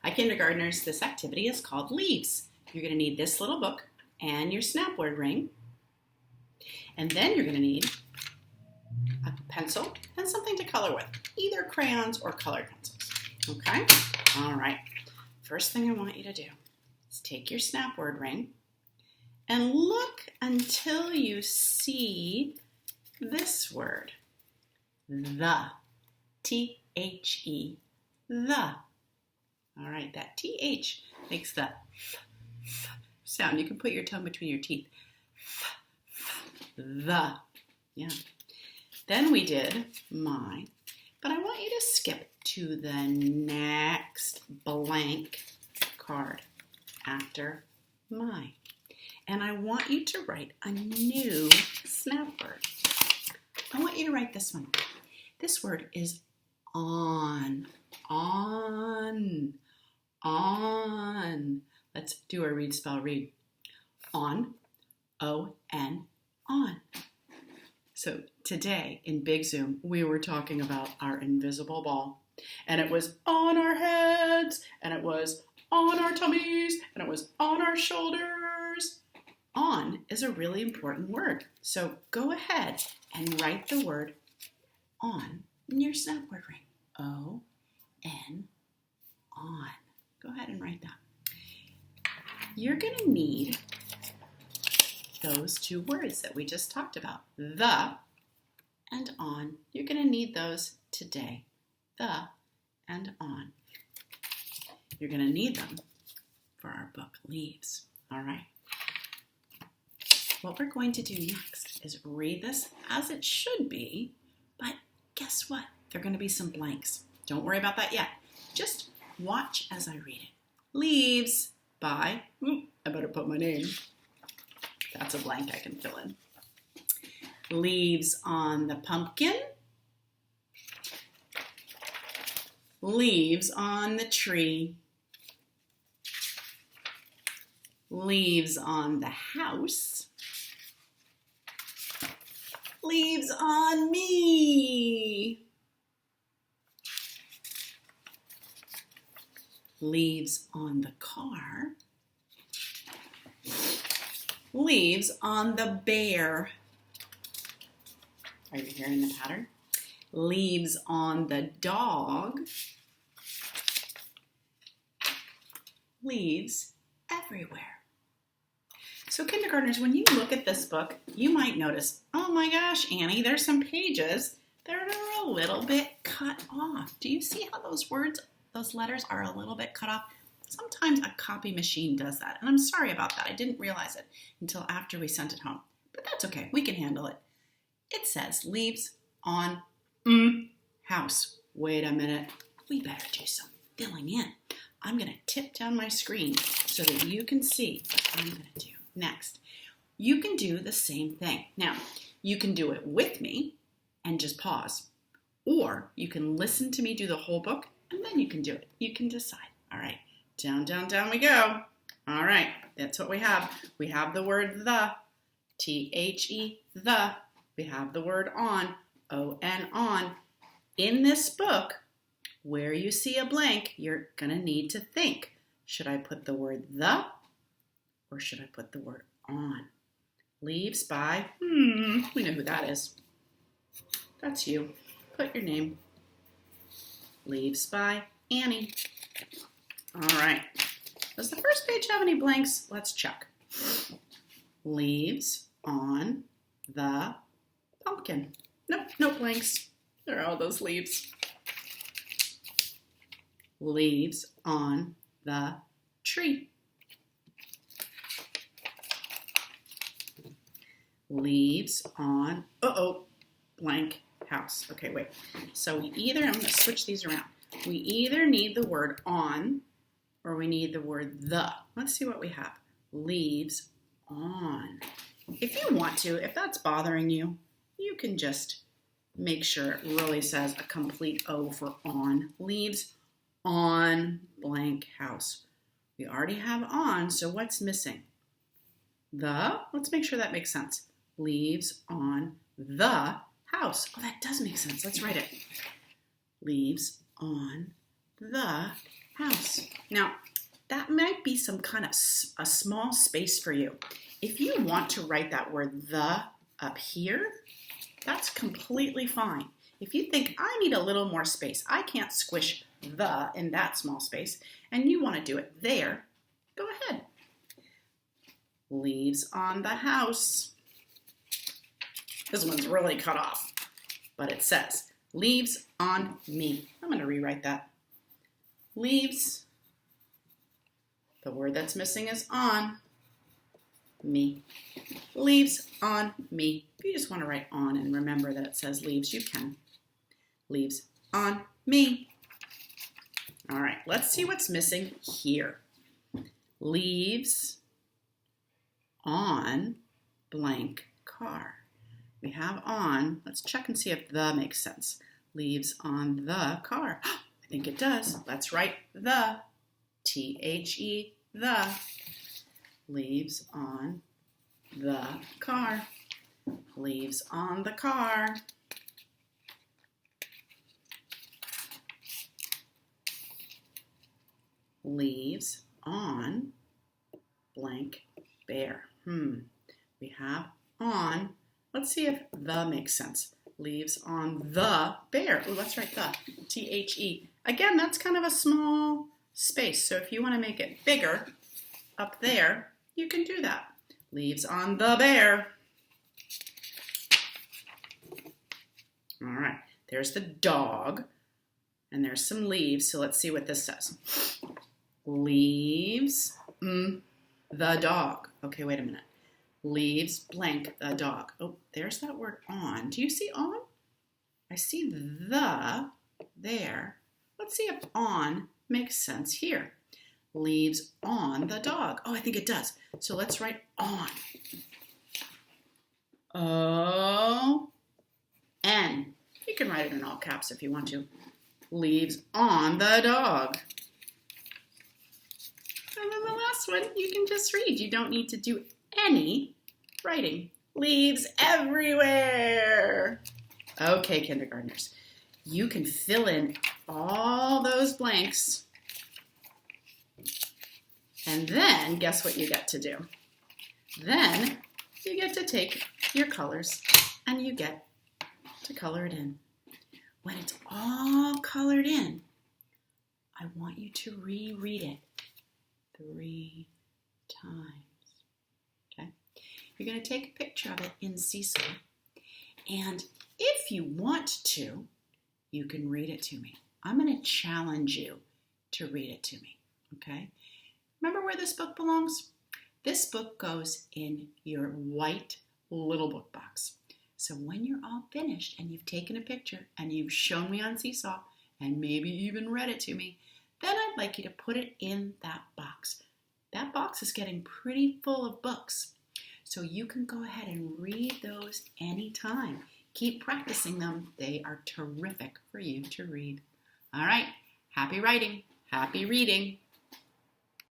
Hi, kindergartners. This activity is called Leaves. You're going to need this little book and your snap word ring. And then you're going to need a pencil and something to color with, either crayons or colored pencils. Okay? All right. First thing I want you to do is take your snap word ring and look until you see this word, the, T-H-E, the. All right, that TH makes the sound. You can put your tongue between your teeth. The. Yeah. Then we did my, but I want you to skip to the next blank card after my. And I want you to write a new snap word. I want you to write this one. This word is on. On. On. Let's do a read, spell, read. On. O-N. On. So today in Big Zoom, we were talking about our invisible ball. And it was on our heads. And it was on our tummies. And it was on our shoulders. On is a really important word. So go ahead and write the word on in your snap word ring. O-N. On. Go ahead and write that. You're going to need those two words that we just talked about, the and on. You're going to need those today, the and on. You're going to need them for our book, Leaves. All right. What we're going to do next is read this as it should be, but guess what? There are going to be some blanks. Don't worry about that yet. Just watch as I read it. Leaves by, I better put my name. That's a blank I can fill in. Leaves on the pumpkin. Leaves on the tree. Leaves on the house. Leaves on me. Leaves on the car. Leaves on the bear. Are you hearing the pattern? Leaves on the dog. Leaves everywhere. So kindergartners, when you look at this book, you might notice, oh my gosh, Annie, there's some pages that are a little bit cut off. Do you see how those words, those letters are a little bit cut off? Sometimes a copy machine does that, and I'm sorry about that. I didn't realize it until after we sent it home, but that's okay. We can handle it. It says leaves on house. Wait a minute. We better do some filling in. I'm going to tip down my screen so that you can see what I'm going to do next. You can do the same thing. Now, you can do it with me and just pause, or you can listen to me do the whole book, and then you can do it. You can decide. All right. Down, down, down we go. All right, that's what we have. We have the word the, T-H-E, the. We have the word on, O-N, on. In this book, where you see a blank, you're going to need to think. Should I put the word the, or should I put the word on? Leaves by, we know who that is. That's you. Put your name. Leaves by Annie. All right. Does the first page have any blanks? Let's check. Leaves on the pumpkin. Nope, no blanks. There are all those leaves. Leaves on the tree. Leaves on, blank house. Okay, wait. So I'm going to switch these around. We either need the word on or we need the word the. Let's see what we have. Leaves on. If you want to, if that's bothering you, you can just make sure it really says a complete O for on. Leaves on blank house. We already have on, so what's missing? The, let's make sure that makes sense. Leaves on the house. Oh, that does make sense. Let's write it. Leaves on the house. Now, that might be some kind of a small space for you. If you want to write that word the up here, that's completely fine. If you think I need a little more space, I can't squish the in that small space, and you want to do it there, go ahead. Leaves on the house. This one's really cut off, but it says, leaves on me. I'm going to rewrite that. Leaves, the word that's missing is on, me. Leaves on me. If you just want to write on and remember that it says leaves, you can. Leaves on me. All right, let's see what's missing here. Leaves on blank car. We have on. Let's check and see if the makes sense. Leaves on the car. I think it does. Let's write the. T-H-E, the. Leaves on the car. Leaves on the car. Leaves on blank bear. We have on. Let's see if the makes sense. Leaves on the bear. Oh, let's write the. T-H-E. Again, that's kind of a small space. So if you want to make it bigger up there, you can do that. Leaves on the bear. All right. There's the dog. And there's some leaves. So let's see what this says. Leaves the dog. Okay, wait a minute. Leaves blank the dog. Oh, there's that word on. Do you see on? I see the there. Let's see if on makes sense here. Leaves on the dog. Oh, I think it does. So let's write on. O-N. You can write it in all caps if you want to. Leaves on the dog. And then the last one, you can just read. You don't need to do any writing. Leaves everywhere. Okay, kindergartners, you can fill in all those blanks. And then guess what you get to do? Then you get to take your colors and you get to color it in. When it's all colored in, I want you to reread it 3 times. Okay? You're going to take a picture of it in Seesaw. And if you want to, you can read it to me. I'm going to challenge you to read it to me. Okay? Remember where this book belongs? This book goes in your white little book box. So when you're all finished and you've taken a picture and you've shown me on Seesaw and maybe even read it to me, then I'd like you to put it in that box. That box is getting pretty full of books. So you can go ahead and read those anytime. Keep practicing them. They are terrific for you to read. All right. Happy writing. Happy reading.